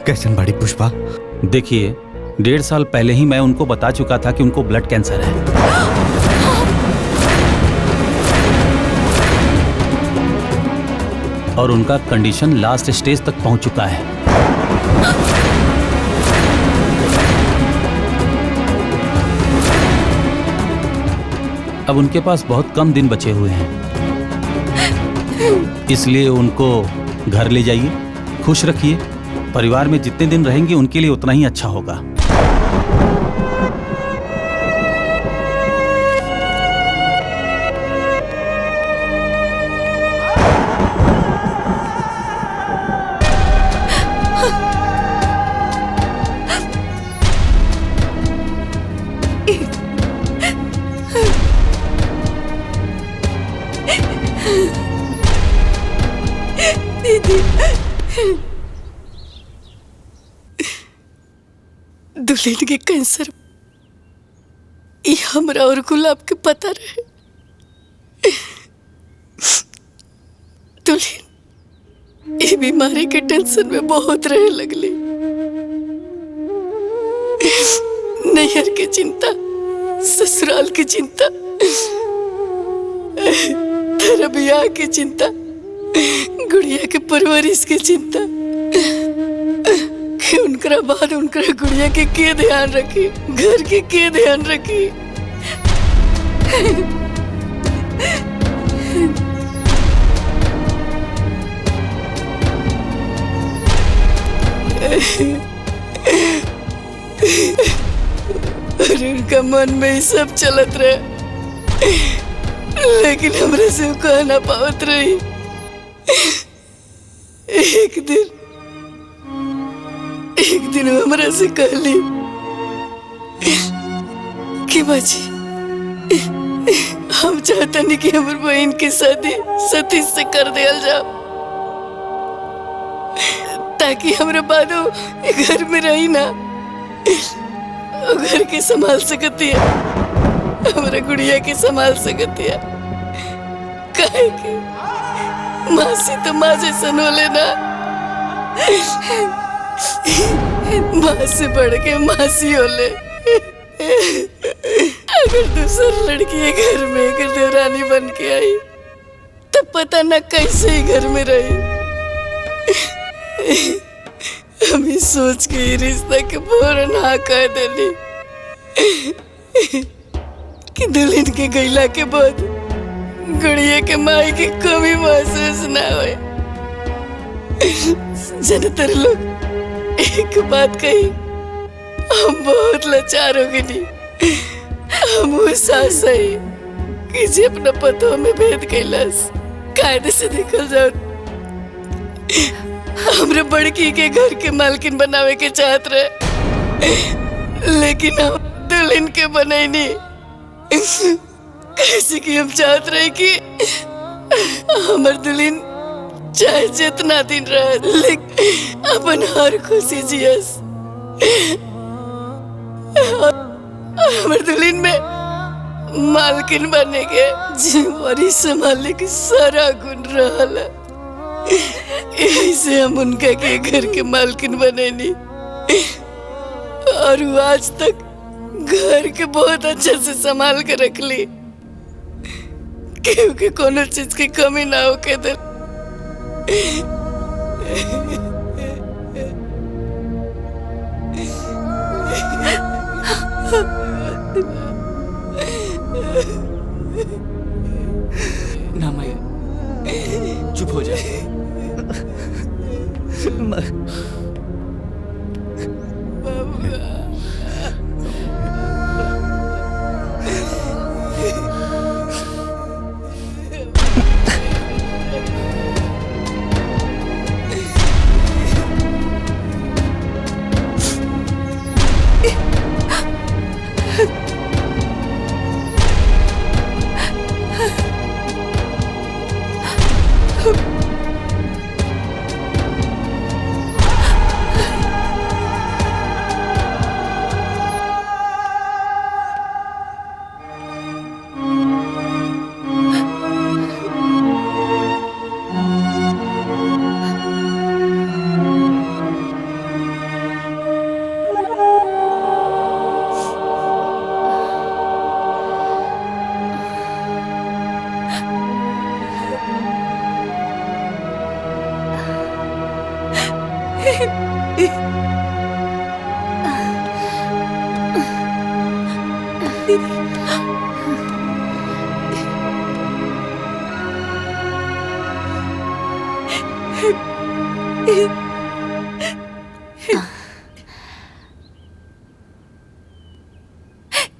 कैसन बड़ी पुष्पा? देखिए, 1.5 साल पहले ही मैं उनको बता चुका था कि उनको ब्लड कैंसर है। और उनका कंडीशन लास्ट स्टेज तक पहुंच चुका है। अब उनके पास बहुत कम दिन बचे हुए हैं, इसलिए उनको घर ले जाइए, खुश रखिए। परिवार में जितने दिन रहेंगे उनके लिए उतना ही अच्छा होगा। दुल्हन के कैंसर ये हमरा और गुलाब के पता रहे। दुल्हन ये बीमारी के टेंशन में बहुत रहे लगली। नैहर की चिंता, ससुराल की चिंता, तेरा ब्याह की चिंता, गुड़िया के परवरिश की चिंता कि उनका बाद उनका गुड़िया के ध्यान रखी, घर के ध्यान रखी। और उनका मन में ही सब चलत रहे, लेकिन हमरे से कह ना पावत रही। एक दिन हमरा से कहली कि बाजी हम चाहते नहीं कि हमारी बहन की शादी सतीश से कर दिया जाओ, ताकि हमारे बाद घर में रही ना, घर के संभाल सकती है, हमारे गुड़िया के संभाल सकती है। काहे कि मासी तो माँ जैसा हो लेना, माँ से बढ़ के मासी हो ले। अगर दूसरी लड़की घर में अगर देवरानी बन के आई तो पता न कैसे ही घर में रही। हम सोच के ही रिश्ता के फौरन हाँ कह देली कि दुल्हन के गैला के बाद गुड़िया के माई की कमी महसूस ना हो। ज्यादातर लोग एक बात कही, हम बहुत लाचार हो गए। हम वो सास है कि जे अपना पतों में भेद कैलाश कायदे से निकल जाओ। हमरे बड़की के घर के मालकिन बनावे के चाहत रहे, लेकिन हम दुल्हन के बने नहीं। कैसे कि हम चाहत रहे कि हमार दुल्हन चाहे जितना दिन रहे, लेकिन अपन हर खुशी जियस। हमार दुल्हन में मालकिन बने के जिम्मेवारी संभालने के सारा गुण रहल। यही से हम उनका के घर के मालकिन बने नहीं, और वो आज तक घर के बहुत अच्छे से संभाल के रख ली, क्योंकि कोनो चीज की कमी ना हो के दिल। ना माई, चुप हो जा।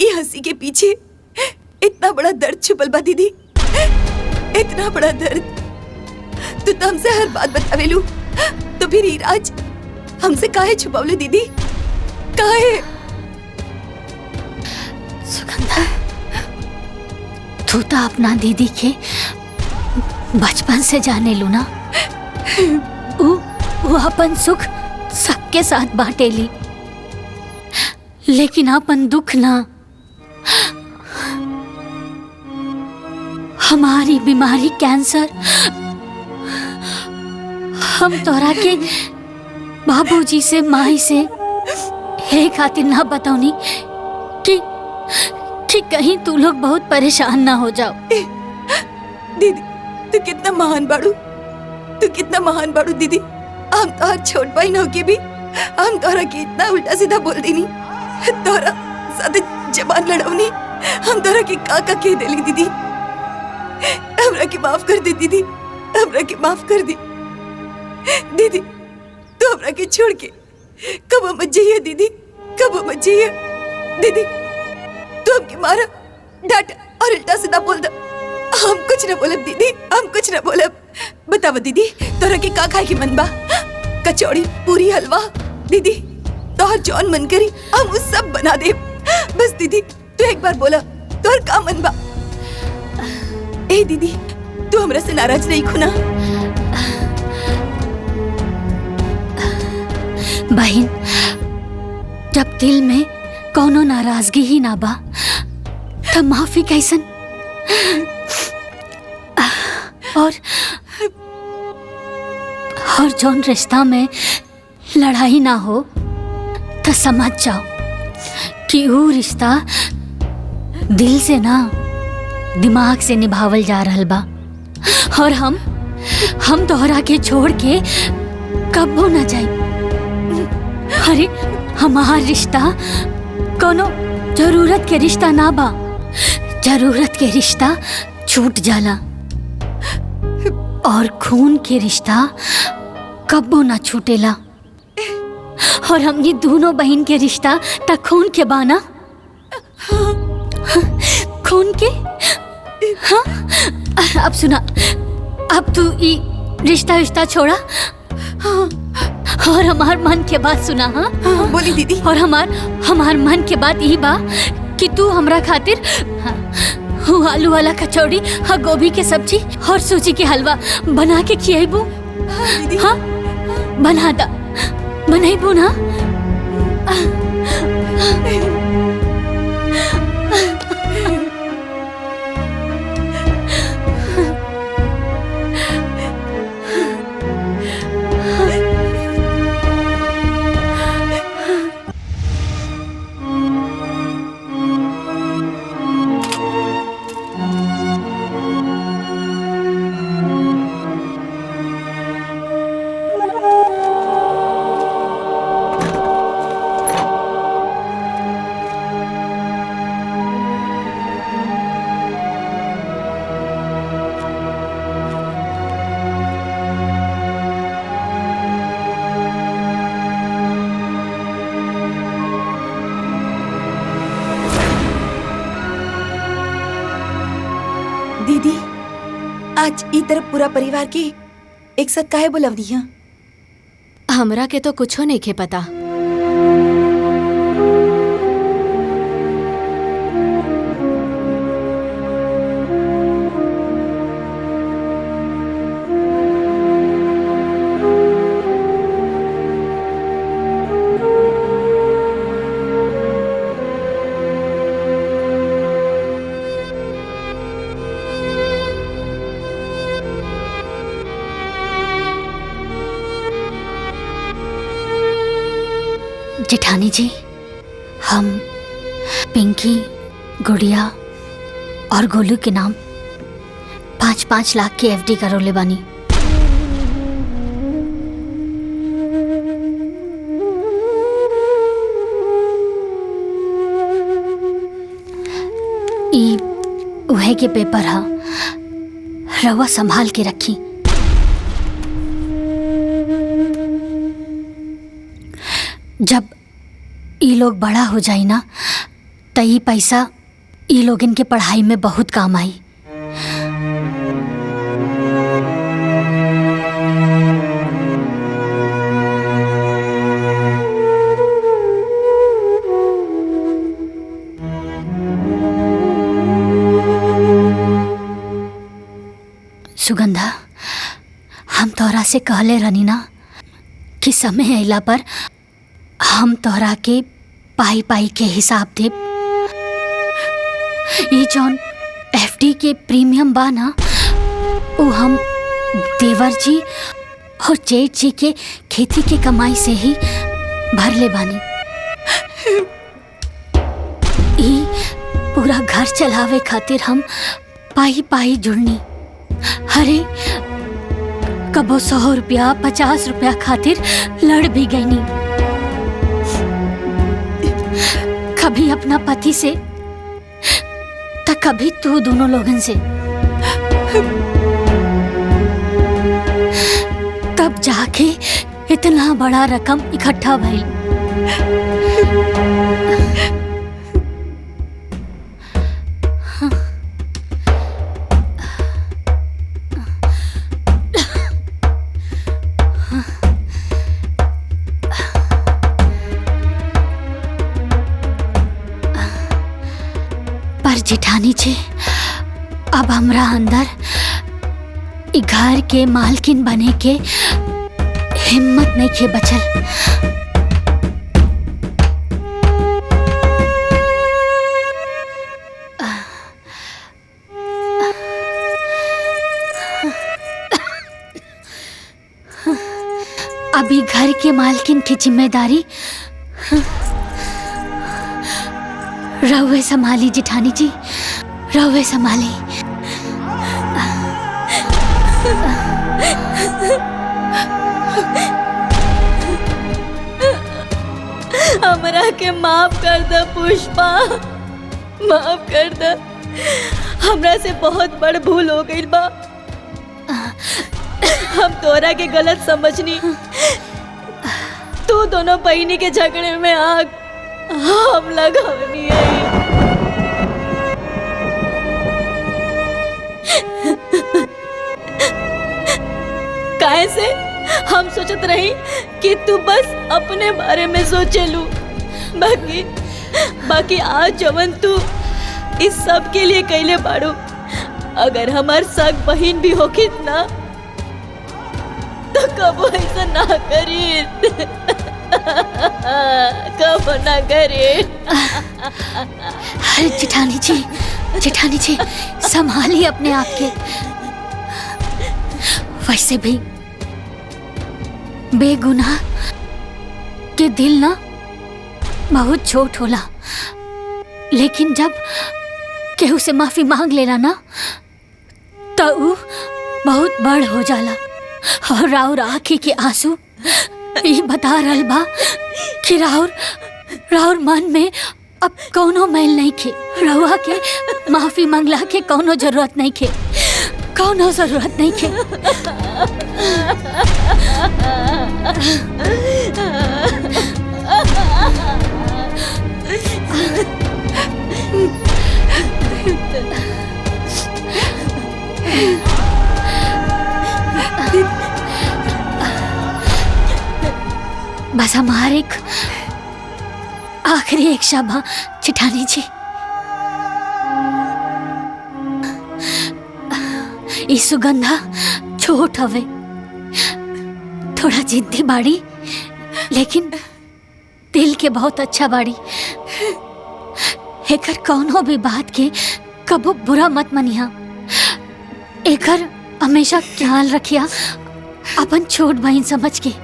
ये हंसी के पीछे इतना बड़ा दर्द छुपल बा दीदी, इतना बड़ा दर्द। तू तो हमसे हर बात बतावेलू, तो फिर ये राज हमसे काहे छुपावलू दीदी, काहे? सुगंधा, तू तो अपना दीदी के बचपन से जाने लू ना। वो अपन सुख सबके साथ बांटेली, लेकिन अपन दुख ना। हमारी बीमारी कैंसर हम तोरा के बाबूजी से माई से हे खातिर ना बताऊनी कि कहीं तू लोग बहुत परेशान ना हो जाओ। दीदी तू कितना महान बाड़ू, तू कितना महान बाड़ू दीदी। हम तो छोट बहन होके भी हम तोरा के इतना उल्टा सीधा बोल देनी, तोरा साथे जबान लड़ौनी, हम तोरा के का कह देली दीदी। हमरा के माफ कर दे दीदी, हमरा के माफ कर दे दीदी। तू हमरा के छोड़ के कब मत जाइए दीदी, कब मत जाइए दीदी। तू हमके मारा, डांटा और उल्टा सीधा बोल दो, हम कुछ न बोलब दीदी, हम कुछ न बोलब। बतावा दीदी, तोरा के का खाए के मन बा? कचौड़ी, पूरी, हलवा दीदी, तोहर जौन मन करी हम उस सब बना दे। बस दीदी तू एक बार बोला, तोहर का मन बा? ए दीदी, तू हमरा से नाराज नहीं खुना? बहन, जब दिल में कोनो नाराजगी ही ना बा तब माफी कैसन? और जौन रिश्ता में लड़ाई ना हो तो समझ जाओ कि वो रिश्ता दिल से ना दिमाग से निभावल जा रहल बा। और हम तोहरा के छोड़ के कबो ना जाई। अरे हमार रिश्ता कोनो जरूरत के रिश्ता ना बा, जरूरत के रिश्ता छूट जाला और खून के रिश्ता कब्बो ना छूटेला। और हमनी दोनों बहन के रिश्ता त खून के बाना, खून के। हाँ, अब सुना, अब तू ई रिश्ता छोड़ा और हमार मन के बात सुना। हाँ बोली दीदी। और हमार मन के बात यही बा कि तू हमरा खातिर आलू वाला कचौड़ी, हाँ गोभी के सब्जी और सूजी के हलवा बना के खियाबू। हाँ बना दा, बनाइबू ना? दीदी, आज ई तरफ पूरा परिवार के एक साथ काहे बुलावली? हमरा के तो कुछो नहीं के पता। जेठानी जी, हम पिंकी, गुड़िया और गोलू के नाम 5-5 लाख की FD करोले बानी। पढ़े के पेपर हा, रवा संभाल के रखी। जब ई लोग बड़ा हो जाई ना त ई पैसा ई लोगन के पढ़ाई में बहुत काम आई। सुगंधा, हम तोहरा से कहले रहनी ना कि समय अइला पर हम तोहरा के पाई पाई के हिसाब दे। ये जौन एफडी के प्रीमियम बा ना, वो हम देवर जी और जेठ जी के खेती के कमाई से ही भर ले बानी। ई पूरा घर चलावे खातिर हम पाई पाई जुड़नी। अरे कबो 100 रुपया 50 रुपया खातिर लड़ भी गई नी। कभी अपना पति से तो कभी तू दोनों लोगन से। तब जाके इतना बड़ा रकम इकट्ठा भई। पर जेठानी जी, अब हमरा अंदर ई घर के मालकिन बने के हिम्मत नहीं के बचल। अभी घर के मालकिन की जिम्मेदारी रहुए संभाली जेठानी जी, रहुए संभाली। हमरा के माफ कर दे पुष्पा, माफ कर दे। हमरा से बहुत बड़ भूल हो गई बा। हम तोरा के गलत समझनी। तू दोनों बहिनी के झगड़े में आग हम लगावनी है। काहे से हम सोचत रही कि तू बस अपने बारे में सोचेलू, बाकी आज जवन तू इस सब के लिए कैले बाड़ू। अगर हमार सग बहन भी होगी ना तो कबो ऐसा ना करी, कबो ना करे। अरे जेठानी जी, जेठानी जी संभालिए अपने आप के। वैसे भी बेगुनाह के दिल ना बहुत छोट होला, लेकिन जब केहू से माफी मांग लेला ना तो ऊ बहुत बड़ हो जाला। और राउर आँखी के आंसू ये बता रहल बा कि राउर मन में अब कौनो मैल नहीं खे। रउआ के माफी मांगला के कौनो जरूरत नहीं खे, कौनो जरूरत नहीं खे। बस हमारे आखिरी एक शब्द जेठानी जी, ई सुगंधा छोट हवे, थोड़ा जिद्दी बाड़ी, लेकिन दिल के बहुत अच्छा बाड़ी। एकर कौनो भी बात के कबो बुरा मत मनिया। एकर हमेशा ख्याल रखिया अपन छोट बहन समझ के।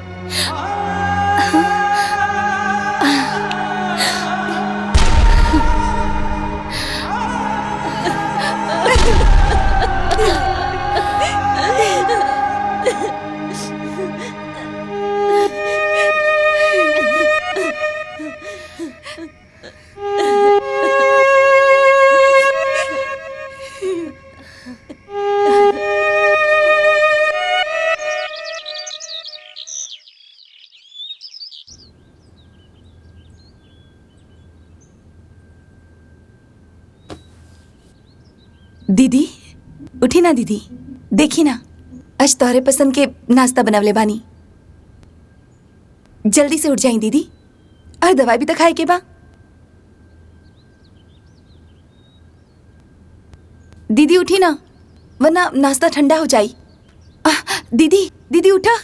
दीदी उठी ना दीदी, देखी ना आज तोहरे पसंद के नाश्ता बनावले बानी। जल्दी से उठ जाई दीदी, और दवाई भी तो खाए के बा। दीदी उठी ना, वरना नाश्ता ठंडा हो जाई। दीदी दीदी उठा।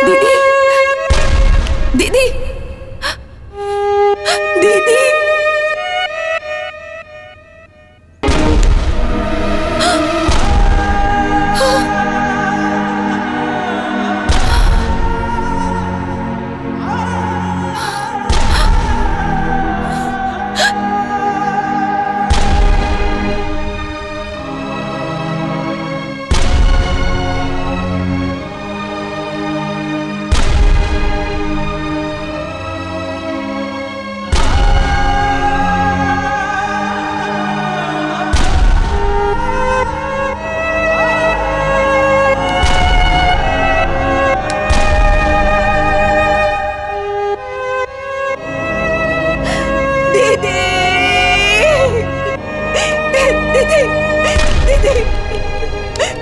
दीदी दीदी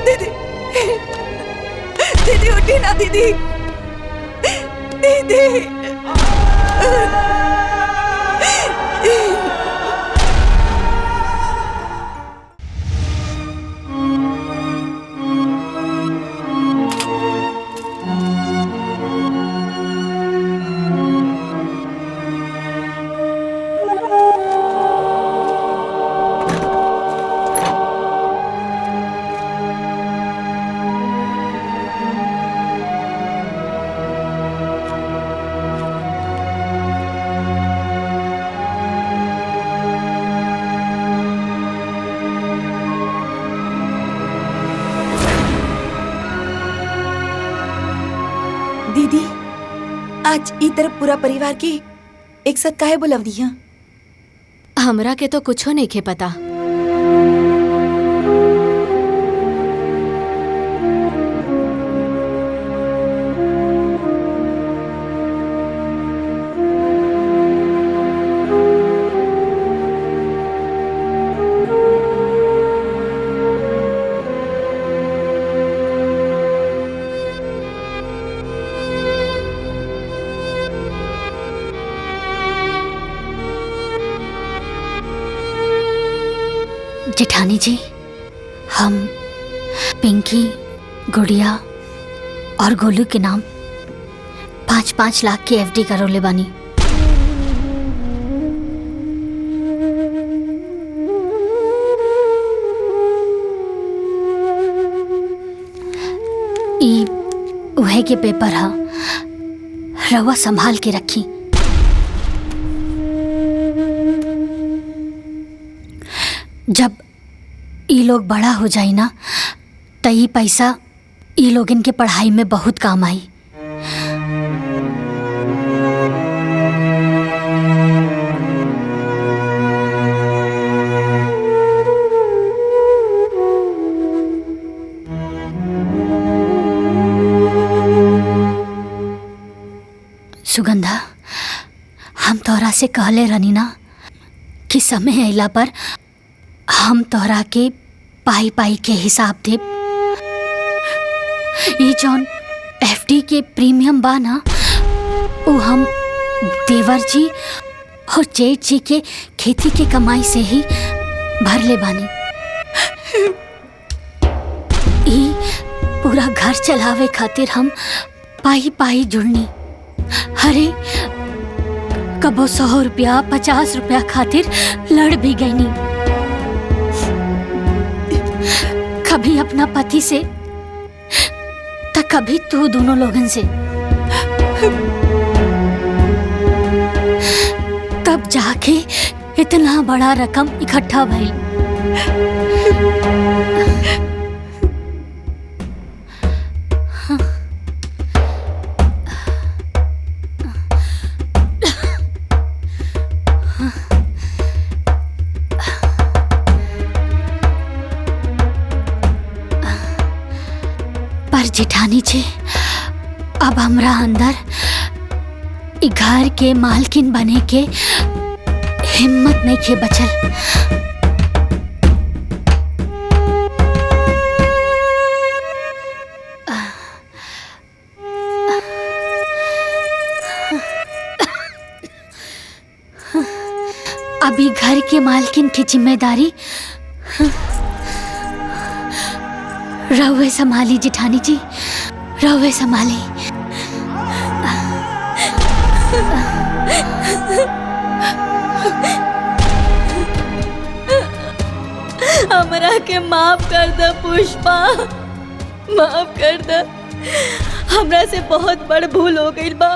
दीदी दीदी उठी ना दीदी, दीदी दीदी आज ई तरफ पूरा परिवार के एक साथ काहे बुलवली है? हमरा के तो कुछो नहीं खे पता। जेठानी जी, हम पिंकी, गुड़िया और गोलू के नाम 5-5 लाख की एफडी करोले बानी। ई उहे के पेपर हा, रवा संभाल के रखी। जब ई लोग बड़ा हो जाई ना, त ई पैसा ई लोग इनके पढ़ाई में बहुत काम आई। सुगंधा, हम तोहरा से कहले रहनी ना कि समय अइला पर हम तोहरा के पाई पाई के हिसाब दे। ये जौन एफडी के प्रीमियम बा ना, वो हम देवर जी और जेठ जी के खेती के कमाई से ही भर ले बानी। ई पूरा घर चलावे खातिर हम पाई पाई जुड़नी। अरे कबो 100 रुपया 50 रुपया खातिर लड़ भी गई नी। कभी अपना पति से तो कभी तू दोनों लोगन से। तब जाके इतना बड़ा रकम इकट्ठा भई। पर जेठानी जी, अब हमरा अंदर इ घर के मालकिन बने के हिम्मत नहीं के बचल। अभी घर के मालकिन की जिम्मेदारी रहुए संभाली जेठानी जी, रहुए संभाली। हमरा के माफ कर दे पुष्पा, माफ कर दे। हमरा से बहुत बड़ भूल हो गई बा।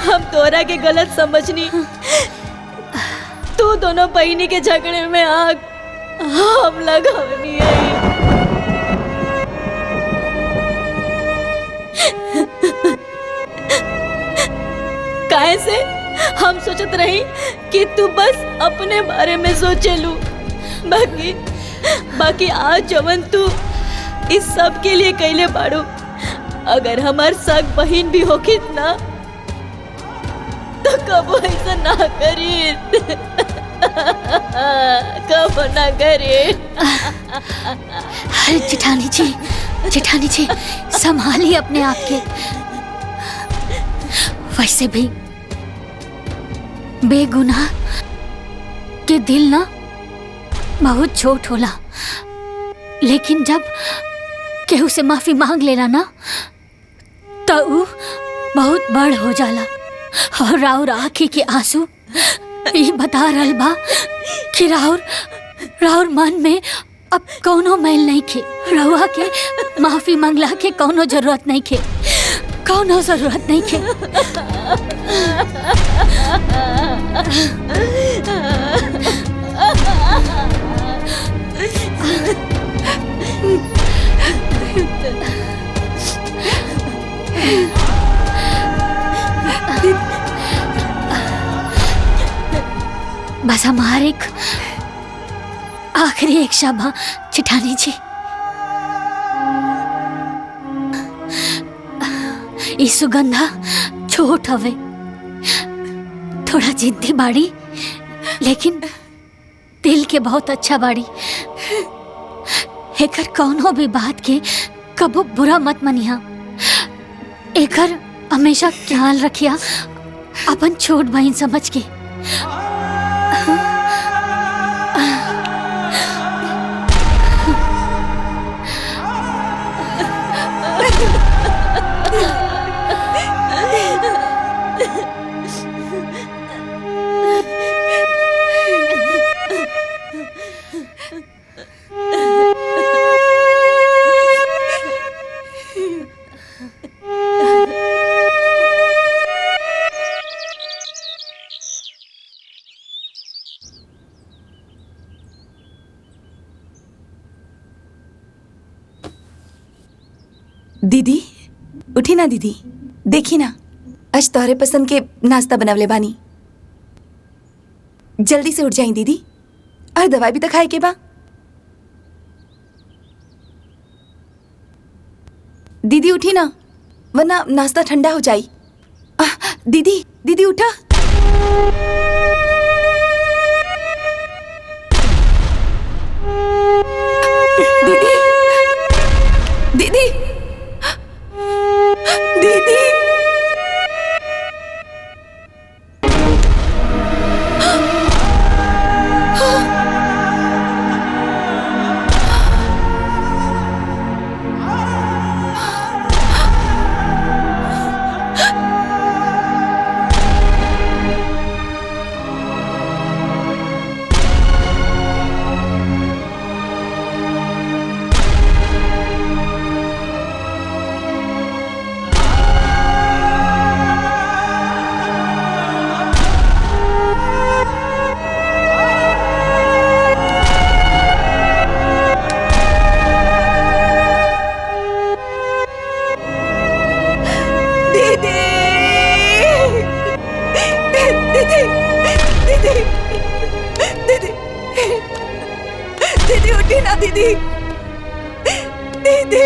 हम तोरा के गलत समझनी। तू दोनों बहनी के झगड़े में आग हम लगावनी है। काहे से हम सोचत रही कि तू बस अपने बारे में सोचेलू, बाकी आज जवन तू इस सब के लिए कैले बाड़ू। अगर हमार सग बहन भी होगी ना तो कबो ऐसा ना करी, कबो ना करे। अरे जेठानी जी संभालिए अपने आप के। वैसे भी बेगुनाह के दिल ना बहुत छोट होला, लेकिन जब केहू से माफी मांग लेला ना तो ऊ बहुत बड़ हो जाला। और राउर आँखी के आंसू ये बता रहल बा कि राउर मन में अब कौनो मैल नहीं खे। रउआ के माफी मांगला के कौनो जरूरत नहीं खे, कौनो जरूरत नहीं खे। बस हमारे आखिरी एक शब्द जेठानी जी, ई सुगंधा छोट हवे, थोड़ा जिद्दी बाड़ी, लेकिन दिल के बहुत अच्छा बाड़ी। एकर कौनो भी बात के कबो बुरा मत मनिया। एकर हमेशा ख्याल रखिया अपन छोट बहन समझ के। दीदी उठी ना दीदी, देखी ना आज तोहरे पसंद के नाश्ता बनावले बानी। जल्दी से उठ जाई दीदी, और दवाई भी तो खाए के बा। दीदी उठी ना, वरना नाश्ता ठंडा हो जाई। दीदी दीदी उठा। दीदी दीदी दीदी दीदी उठी ना दीदी, दीदी